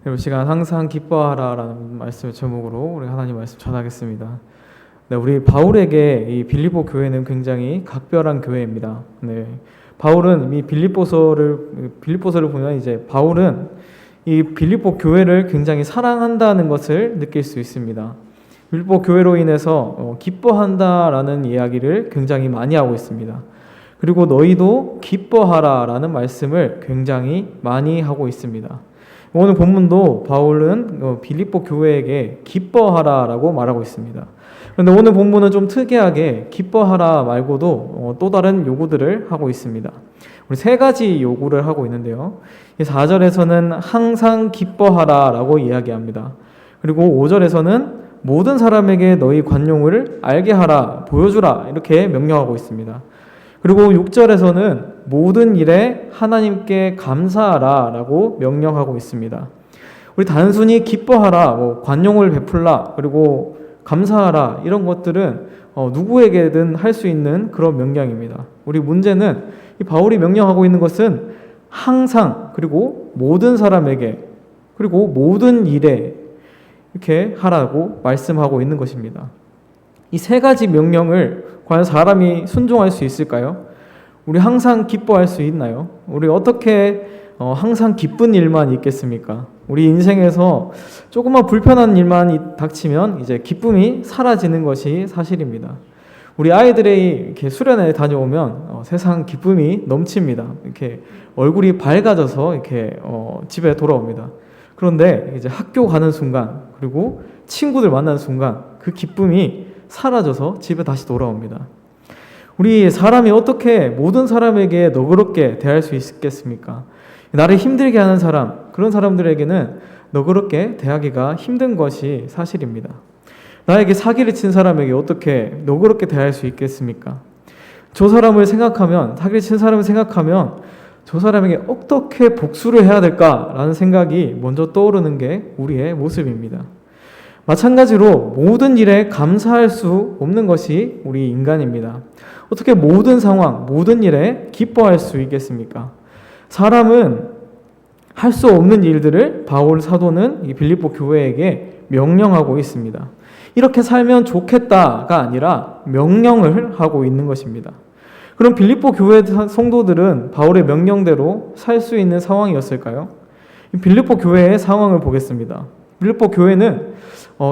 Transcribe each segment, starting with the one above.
이 시간 항상 기뻐하라라는 말씀의 제목으로 우리 하나님 말씀 전하겠습니다. 네, 우리 바울에게 이 빌립보 교회는 굉장히 각별한 교회입니다. 네, 바울은 이 빌립보서를 보면 이제 바울은 이 빌립보 교회를 굉장히 사랑한다는 것을 느낄 수 있습니다. 빌립보 교회로 인해서 기뻐한다라는 이야기를 굉장히 많이 하고 있습니다. 그리고 너희도 기뻐하라라는 말씀을 굉장히 많이 하고 있습니다. 오늘 본문도 바울은 빌립보 교회에게 기뻐하라라고 말하고 있습니다. 그런데 오늘 본문은 좀 특이하게 기뻐하라 말고도 또 다른 요구들을 하고 있습니다. 우리 세 가지 요구를 하고 있는데요. 4절에서는 항상 기뻐하라라고 이야기합니다. 그리고 5절에서는 모든 사람에게 너희 관용을 알게 하라, 보여주라 이렇게 명령하고 있습니다. 그리고 6절에서는 모든 일에 하나님께 감사하라 라고 명령하고 있습니다. 우리 단순히 기뻐하라, 관용을 베풀라, 그리고 감사하라 이런 것들은 누구에게든 할 수 있는 그런 명령입니다. 우리 문제는 이 바울이 명령하고 있는 것은 항상 그리고 모든 사람에게 그리고 모든 일에 이렇게 하라고 말씀하고 있는 것입니다. 이 세 가지 명령을 과연 사람이 순종할 수 있을까요? 우리 항상 기뻐할 수 있나요? 우리 어떻게 항상 기쁜 일만 있겠습니까? 우리 인생에서 조금만 불편한 일만 닥치면 이제 기쁨이 사라지는 것이 사실입니다. 우리 아이들이 이렇게 수련회에 다녀오면 세상 기쁨이 넘칩니다. 이렇게 얼굴이 밝아져서 이렇게 집에 돌아옵니다. 그런데 이제 학교 가는 순간 그리고 친구들 만나는 순간 그 기쁨이 사라져서 집에 다시 돌아옵니다. 우리 사람이 어떻게 모든 사람에게 너그럽게 대할 수 있겠습니까? 나를 힘들게 하는 사람, 그런 사람들에게는 너그럽게 대하기가 힘든 것이 사실입니다. 나에게 사기를 친 사람에게 어떻게 너그럽게 대할 수 있겠습니까? 저 사람을 생각하면, 사기를 친 사람을 생각하면 저 사람에게 어떻게 복수를 해야 될까라는 생각이 먼저 떠오르는 게 우리의 모습입니다. 마찬가지로 모든 일에 감사할 수 없는 것이 우리 인간입니다. 어떻게 모든 상황, 모든 일에 기뻐할 수 있겠습니까? 사람은 할 수 없는 일들을 바울 사도는 이 빌립보 교회에게 명령하고 있습니다. 이렇게 살면 좋겠다가 아니라 명령을 하고 있는 것입니다. 그럼 빌립보 교회 성도들은 바울의 명령대로 살 수 있는 상황이었을까요? 빌립보 교회의 상황을 보겠습니다. 빌립보 교회는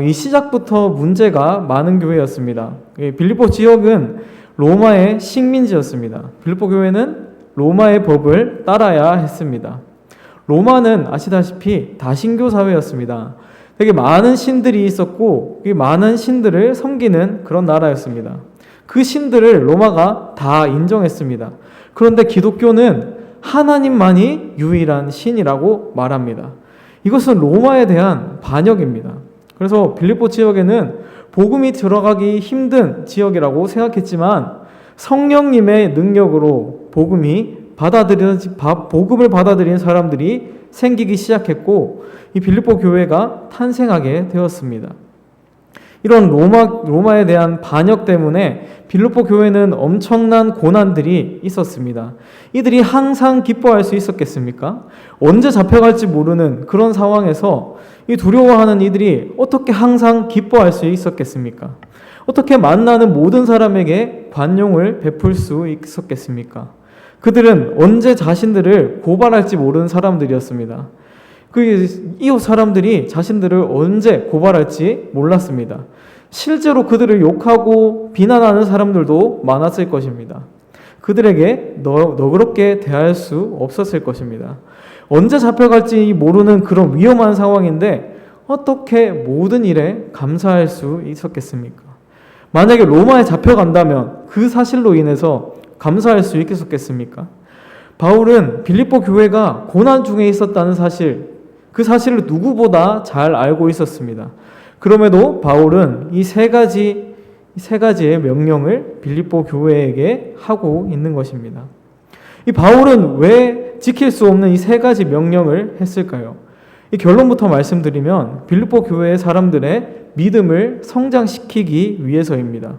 이 시작부터 문제가 많은 교회였습니다. 빌립보 지역은 로마의 식민지였습니다. 빌립보 교회는 로마의 법을 따라야 했습니다. 로마는 아시다시피 다신교 사회였습니다. 되게 많은 신들이 있었고 많은 신들을 섬기는 그런 나라였습니다. 그 신들을 로마가 다 인정했습니다. 그런데 기독교는 하나님만이 유일한 신이라고 말합니다. 이것은 로마에 대한 반역입니다. 그래서 빌립보 지역에는 복음이 들어가기 힘든 지역이라고 생각했지만 성령님의 능력으로 복음을 받아들이는 사람들이 생기기 시작했고 이 빌립보 교회가 탄생하게 되었습니다. 이런 로마에 대한 반역 때문에 빌립보 교회는 엄청난 고난들이 있었습니다. 이들이 항상 기뻐할 수 있었겠습니까? 언제 잡혀갈지 모르는 그런 상황에서 이 두려워하는 이들이 어떻게 항상 기뻐할 수 있었겠습니까? 어떻게 만나는 모든 사람에게 관용을 베풀 수 있었겠습니까? 그들은 언제 자신들을 고발할지 모르는 사람들이었습니다. 이웃 사람들이 자신들을 언제 고발할지 몰랐습니다. 실제로 그들을 욕하고 비난하는 사람들도 많았을 것입니다. 그들에게 너그럽게 대할 수 없었을 것입니다. 언제 잡혀갈지 모르는 그런 위험한 상황인데 어떻게 모든 일에 감사할 수 있었겠습니까? 만약에 로마에 잡혀간다면 그 사실로 인해서 감사할 수 있겠습니까? 바울은 빌립보 교회가 고난 중에 있었다는 사실, 그 사실을 누구보다 잘 알고 있었습니다. 그럼에도 바울은 이 세 가지의 명령을 빌립보 교회에게 하고 있는 것입니다. 이 바울은 왜 지킬 수 없는 이 세 가지 명령을 했을까요? 이 결론부터 말씀드리면 빌립보 교회의 사람들의 믿음을 성장시키기 위해서입니다.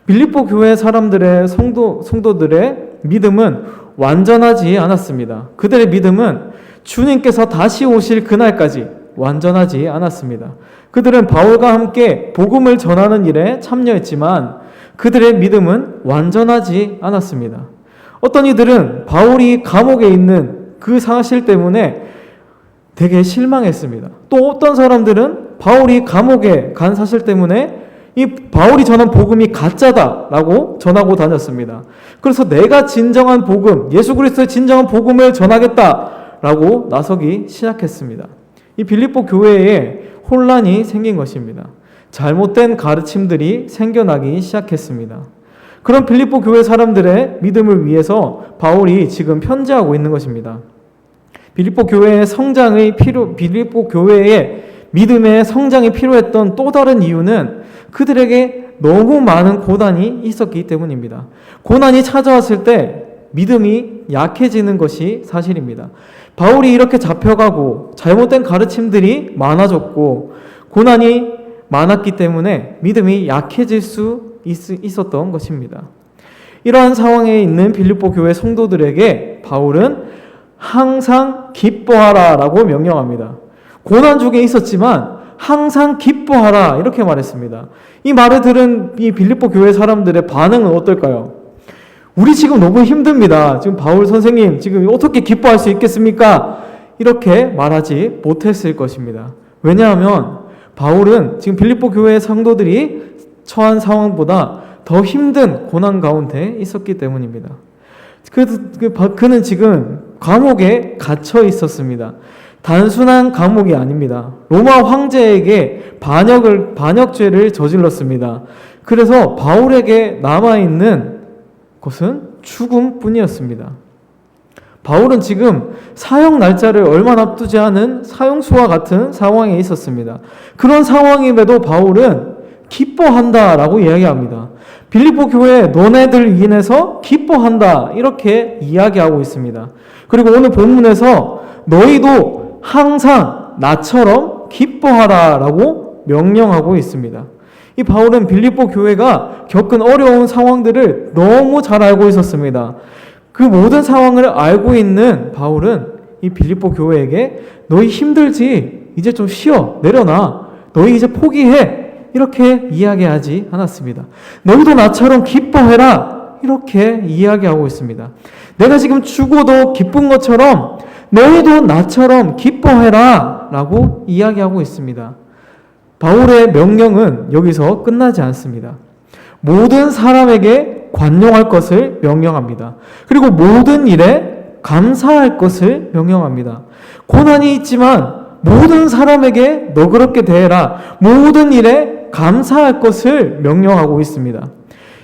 빌립보 교회 사람들의 성도들의 믿음은 완전하지 않았습니다. 그들의 믿음은 주님께서 다시 오실 그날까지 완전하지 않았습니다. 그들은 바울과 함께 복음을 전하는 일에 참여했지만 그들의 믿음은 완전하지 않았습니다. 어떤 이들은 바울이 감옥에 있는 그 사실 때문에 되게 실망했습니다. 또 어떤 사람들은 바울이 감옥에 간 사실 때문에 이 바울이 전한 복음이 가짜다라고 전하고 다녔습니다. 그래서 내가 진정한 복음, 예수 그리스도의 진정한 복음을 전하겠다라고 나서기 시작했습니다. 이 빌립보 교회에 혼란이 생긴 것입니다. 잘못된 가르침들이 생겨나기 시작했습니다. 그런 빌립보 교회 사람들의 믿음을 위해서 바울이 지금 편지하고 있는 것입니다. 빌립보 교회의 빌립보 교회의 믿음의 성장이 필요했던 또 다른 이유는 그들에게 너무 많은 고난이 있었기 때문입니다. 고난이 찾아왔을 때 믿음이 약해지는 것이 사실입니다. 바울이 이렇게 잡혀가고 잘못된 가르침들이 많아졌고 고난이 많았기 때문에 믿음이 약해질 수 있었던 것입니다. 이러한 상황에 있는 빌립보 교회 성도들에게 바울은 항상 기뻐하라 라고 명령합니다. 고난 중에 있었지만 항상 기뻐하라 이렇게 말했습니다. 이 말을 들은 이 빌립보 교회 사람들의 반응은 어떨까요? 우리 지금 너무 힘듭니다. 지금 바울 선생님 지금 어떻게 기뻐할 수 있겠습니까? 이렇게 말하지 못했을 것입니다. 왜냐하면 바울은 지금 빌립보 교회 성도들이 처한 상황보다 더 힘든 고난 가운데 있었기 때문입니다. 그는 지금 감옥에 갇혀 있었습니다. 단순한 감옥이 아닙니다. 로마 황제에게 반역죄를 저질렀습니다. 그래서 바울에게 남아있는 것은 죽음뿐이었습니다. 바울은 지금 사형 날짜를 얼마 앞두지 않은 사형수와 같은 상황에 있었습니다. 그런 상황임에도 바울은 기뻐한다라고 이야기합니다. 빌립보 교회 너네들 인해서 기뻐한다 이렇게 이야기하고 있습니다. 그리고 오늘 본문에서 너희도 항상 나처럼 기뻐하라라고 명령하고 있습니다. 이 바울은 빌립보 교회가 겪은 어려운 상황들을 너무 잘 알고 있었습니다. 그 모든 상황을 알고 있는 바울은 이 빌립보 교회에게 너희 힘들지? 이제 좀 쉬어. 내려놔. 너희 이제 포기해. 이렇게 이야기하지 않았습니다. 너희도 나처럼 기뻐해라. 이렇게 이야기하고 있습니다. 내가 지금 죽어도 기쁜 것처럼 너희도 나처럼 기뻐해라. 라고 이야기하고 있습니다. 바울의 명령은 여기서 끝나지 않습니다. 모든 사람에게 관용할 것을 명령합니다. 그리고 모든 일에 감사할 것을 명령합니다. 고난이 있지만 모든 사람에게 너그럽게 대해라. 모든 일에 감사할 것을 명령하고 있습니다.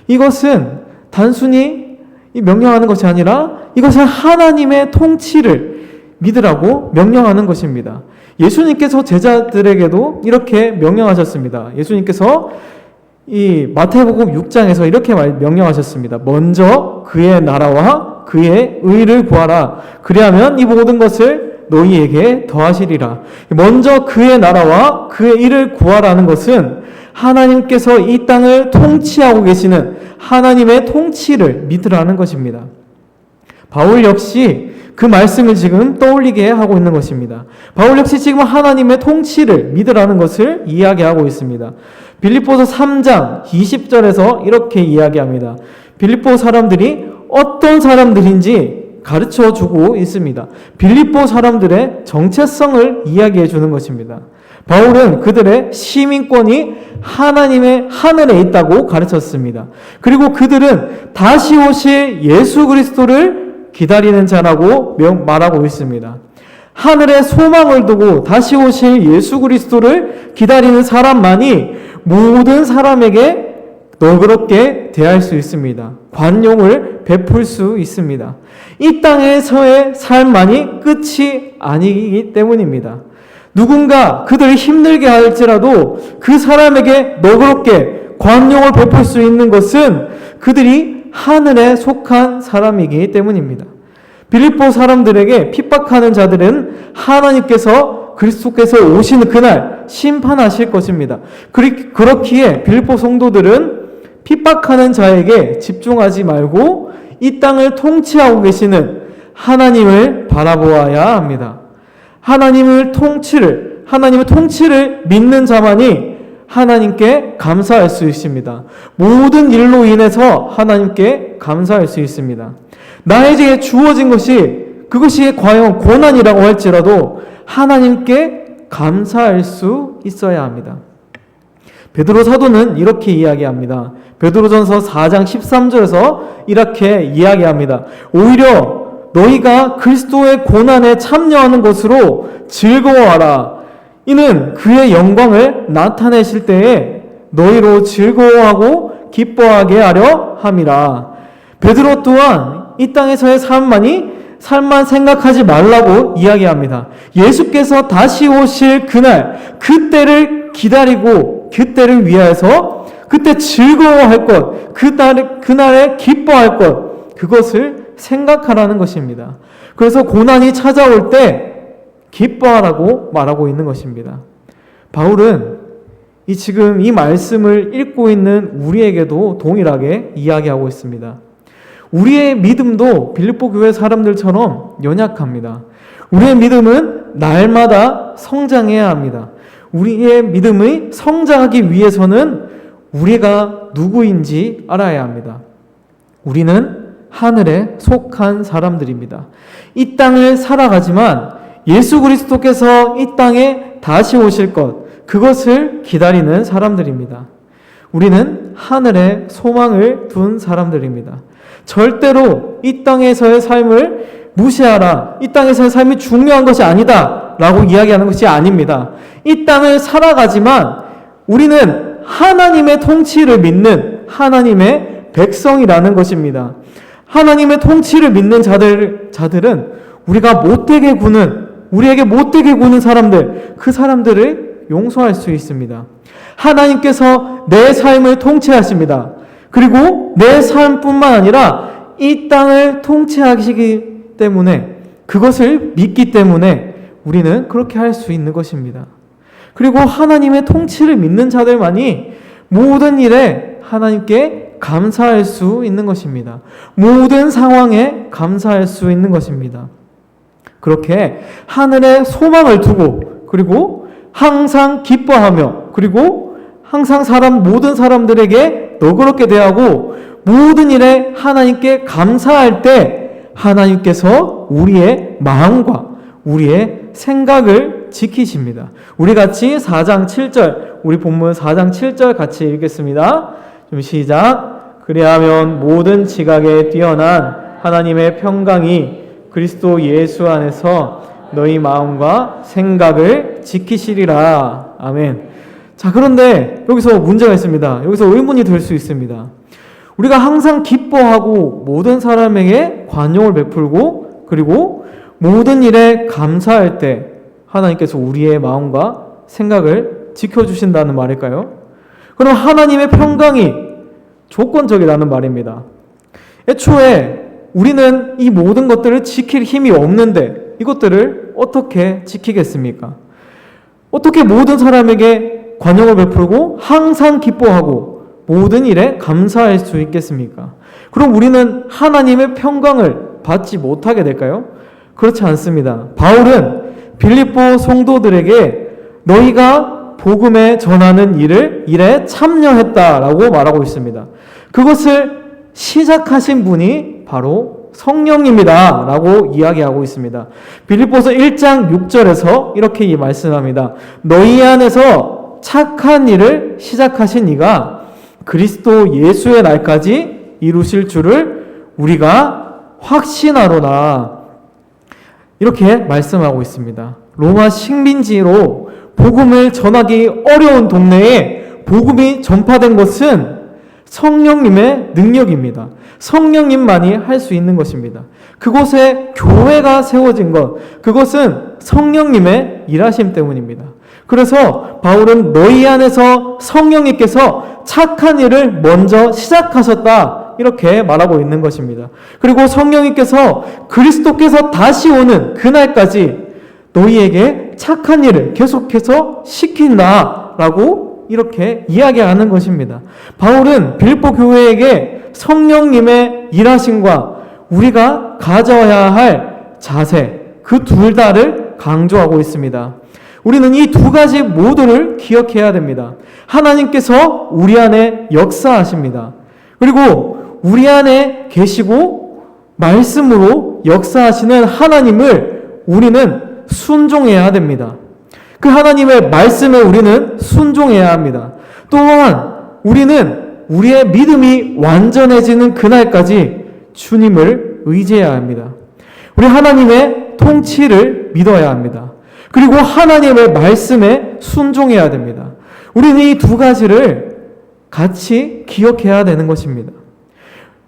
이것은 단순히 명령하는 것이 아니라 이것은 하나님의 통치를 믿으라고 명령하는 것입니다. 예수님께서 제자들에게도 이렇게 명령하셨습니다. 예수님께서 이 마태복음 6장에서 이렇게 명령하셨습니다. 먼저 그의 나라와 그의 의를 구하라. 그리하면 이 모든 것을 너희에게 더하시리라. 먼저 그의 나라와 그의 의를 구하라는 것은 하나님께서 이 땅을 통치하고 계시는 하나님의 통치를 믿으라는 것입니다. 바울 역시 그 말씀을 지금 떠올리게 하고 있는 것입니다. 바울 역시 지금 하나님의 통치를 믿으라는 것을 이야기하고 있습니다. 빌립보서 3장 20절에서 이렇게 이야기합니다. 빌립보 사람들이 어떤 사람들인지 가르쳐 주고 있습니다. 빌립보 사람들의 정체성을 이야기해 주는 것입니다. 바울은 그들의 시민권이 하나님의 하늘에 있다고 가르쳤습니다. 그리고 그들은 다시 오실 예수 그리스도를 기다리는 자라고 말하고 있습니다. 하늘에 소망을 두고 다시 오실 예수 그리스도를 기다리는 사람만이 모든 사람에게 너그럽게 대할 수 있습니다. 관용을 베풀 수 있습니다. 이 땅에서의 삶만이 끝이 아니기 때문입니다. 누군가 그들을 힘들게 할지라도 그 사람에게 너그럽게 관용을 베풀 수 있는 것은 그들이 하늘에 속한 사람이기 때문입니다. 빌립보 사람들에게 핍박하는 자들은 하나님께서 그리스도께서 오시는 그날 심판하실 것입니다. 그렇기에 빌립보 성도들은 핍박하는 자에게 집중하지 말고 이 땅을 통치하고 계시는 하나님을 바라보아야 합니다. 하나님을 통치를 하나님의 통치를 믿는 자만이 하나님께 감사할 수 있습니다. 모든 일로 인해서 하나님께 감사할 수 있습니다. 나에게 주어진 그것이 과연 고난이라고 할지라도 하나님께 감사할 수 있어야 합니다. 베드로 사도는 이렇게 이야기합니다. 베드로전서 4장 13절에서 이렇게 이야기합니다. 오히려 너희가 그리스도의 고난에 참여하는 것으로 즐거워하라. 이는 그의 영광을 나타내실 때에 너희로 즐거워하고 기뻐하게 하려 함이라. 베드로 또한 이 땅에서의 삶만 생각하지 말라고 이야기합니다. 예수께서 다시 오실 그때를 기다리고 그때를 위하여서 그때 즐거워할 것, 그날에 기뻐할 것, 그것을 생각하라는 것입니다. 그래서 고난이 찾아올 때 기뻐하라고 말하고 있는 것입니다. 바울은 지금 이 말씀을 읽고 있는 우리에게도 동일하게 이야기하고 있습니다. 우리의 믿음도 빌립보 교회 사람들처럼 연약합니다. 우리의 믿음은 날마다 성장해야 합니다. 우리의 믿음이 성장하기 위해서는 우리가 누구인지 알아야 합니다. 우리는 하늘에 속한 사람들입니다. 이 땅을 살아가지만 예수 그리스도께서 이 땅에 다시 오실 것, 그것을 기다리는 사람들입니다. 우리는 하늘에 소망을 둔 사람들입니다. 절대로 이 땅에서의 삶을 무시하라, 이 땅에서의 삶이 중요한 것이 아니다 라고 이야기하는 것이 아닙니다. 이 땅을 살아가지만 우리는 하나님의 통치를 믿는 하나님의 백성이라는 것입니다. 하나님의 통치를 믿는 자들은 우리에게 못되게 구는 사람들, 그 사람들을 용서할 수 있습니다. 하나님께서 내 삶을 통치하십니다. 그리고 내 삶뿐만 아니라 이 땅을 통치하시기 때문에, 그것을 믿기 때문에 우리는 그렇게 할 수 있는 것입니다. 그리고 하나님의 통치를 믿는 자들만이 모든 일에 하나님께 감사할 수 있는 것입니다. 모든 상황에 감사할 수 있는 것입니다. 그렇게 하늘에 소망을 두고, 그리고 항상 기뻐하며, 그리고 항상 모든 사람들에게 너그럽게 대하고 모든 일에 하나님께 감사할 때 하나님께서 우리의 마음과 우리의 생각을 지키십니다. 우리 같이 4장 7절, 우리 본문 4장 7절 같이 읽겠습니다. 좀 시작. 그리하면 모든 지각에 뛰어난 하나님의 평강이 그리스도 예수 안에서 너희 마음과 생각을 지키시리라. 아멘. 자, 그런데 여기서 문제가 있습니다. 여기서 의문이 들 수 있습니다. 우리가 항상 기뻐하고 모든 사람에게 관용을 베풀고 그리고 모든 일에 감사할 때 하나님께서 우리의 마음과 생각을 지켜주신다는 말일까요? 그럼 하나님의 평강이 조건적이라는 말입니다. 애초에 우리는 이 모든 것들을 지킬 힘이 없는데 이것들을 어떻게 지키겠습니까? 어떻게 모든 사람에게 관용을 베풀고 항상 기뻐하고 모든 일에 감사할 수 있겠습니까? 그럼 우리는 하나님의 평강을 받지 못하게 될까요? 그렇지 않습니다. 바울은 빌립보 성도들에게 너희가 복음에 전하는 일에 참여했다라고 말하고 있습니다. 그것을 시작하신 분이 바로 성령님이다 라고 이야기하고 있습니다. 빌립보서 1장 6절에서 이렇게 말씀합니다. 너희 안에서 착한 일을 시작하신 이가 그리스도 예수의 날까지 이루실 줄을 우리가 확신하노라. 이렇게 말씀하고 있습니다. 로마 식민지로 복음을 전하기 어려운 동네에 복음이 전파된 것은 성령님의 능력입니다. 성령님만이 할 수 있는 것입니다. 그곳에 교회가 세워진 것, 그것은 성령님의 일하심 때문입니다. 그래서 바울은 너희 안에서 성령님께서 착한 일을 먼저 시작하셨다 이렇게 말하고 있는 것입니다. 그리고 성령님께서 그리스도께서 다시 오는 그날까지 너희에게 착한 일을 계속해서 시킨다라고 이렇게 이야기하는 것입니다. 바울은 빌립보 교회에게 성령님의 일하심과 우리가 가져야 할 자세, 그 둘 다를 강조하고 있습니다. 우리는 이 두 가지 모두를 기억해야 됩니다. 하나님께서 우리 안에 역사하십니다. 그리고 우리 안에 계시고 말씀으로 역사하시는 하나님을 우리는 순종해야 됩니다. 그 하나님의 말씀에 우리는 순종해야 합니다. 또한 우리는 우리의 믿음이 완전해지는 그날까지 주님을 의지해야 합니다. 우리 하나님의 통치를 믿어야 합니다. 그리고 하나님의 말씀에 순종해야 됩니다. 우리는 이 두 가지를 같이 기억해야 되는 것입니다.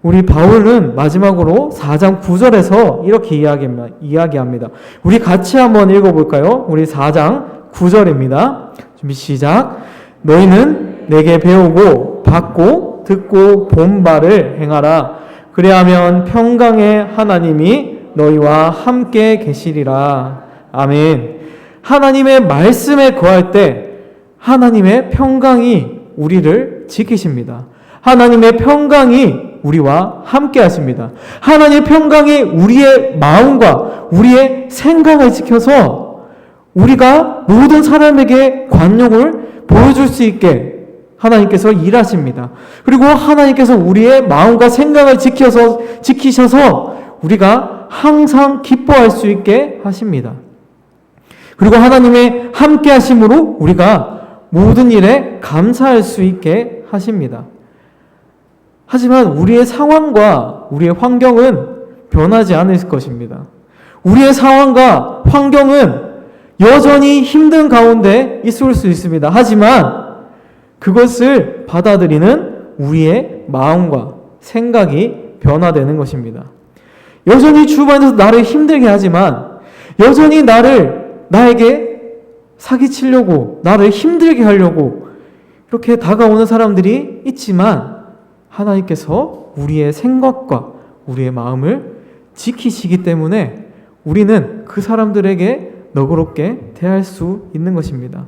우리 바울은 마지막으로 4장 9절에서 이렇게 이야기합니다. 우리 같이 한번 읽어볼까요? 우리 4장 9절입니다. 준비 시작. 너희는 내게 배우고 받고 듣고 본 바를 행하라. 그리하면 평강의 하나님이 너희와 함께 계시리라. 아멘. 하나님의 말씀에 거할 때 하나님의 평강이 우리를 지키십니다. 하나님의 평강이 우리와 함께 하십니다. 하나님의 평강이 우리의 마음과 우리의 생각을 지켜서 우리가 모든 사람에게 관용을 보여줄 수 있게 하나님께서 일하십니다. 그리고 하나님께서 우리의 마음과 생각을 지키셔서 우리가 항상 기뻐할 수 있게 하십니다. 그리고 하나님의 함께 하심으로 우리가 모든 일에 감사할 수 있게 하십니다. 하지만 우리의 상황과 우리의 환경은 변하지 않을 것입니다. 우리의 상황과 환경은 여전히 힘든 가운데 있을 수 있습니다. 하지만 그것을 받아들이는 우리의 마음과 생각이 변화되는 것입니다. 여전히 주변에서 나를 힘들게 하지만 여전히 나에게 사기치려고 나를 힘들게 하려고 이렇게 다가오는 사람들이 있지만 하나님께서 우리의 생각과 우리의 마음을 지키시기 때문에 우리는 그 사람들에게 너그럽게 대할 수 있는 것입니다.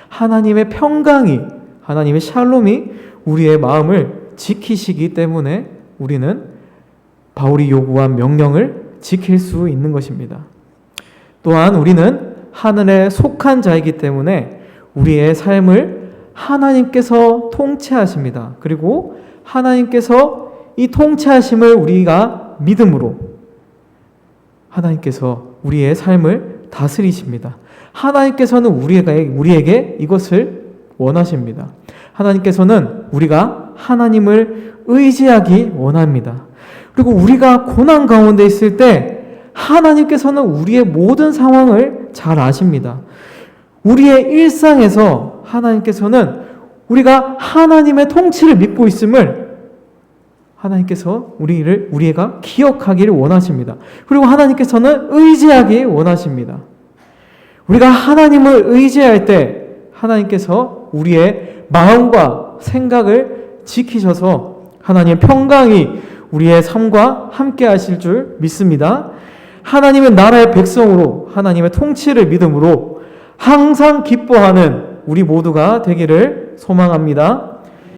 하나님의 평강이, 하나님의 샬롬이 우리의 마음을 지키시기 때문에 우리는 바울이 요구한 명령을 지킬 수 있는 것입니다. 또한 우리는 하늘에 속한 자이기 때문에 우리의 삶을 하나님께서 통치하십니다. 그리고 하나님께서 이 통치하심을 우리가 믿음으로 하나님께서 우리의 삶을 다스리십니다. 하나님께서는 우리에게 이것을 원하십니다. 하나님께서는 우리가 하나님을 의지하기 원합니다. 그리고 우리가 고난 가운데 있을 때 하나님께서는 우리의 모든 상황을 잘 아십니다. 우리의 일상에서 하나님께서는 우리가 하나님의 통치를 믿고 있음을 하나님께서 우리가 기억하기를 원하십니다. 그리고 하나님께서는 의지하기 원하십니다. 우리가 하나님을 의지할 때 하나님께서 우리의 마음과 생각을 지키셔서 하나님의 평강이 우리의 삶과 함께 하실 줄 믿습니다. 하나님의 나라의 백성으로 하나님의 통치를 믿음으로 항상 기뻐하는 우리 모두가 되기를 소망합니다.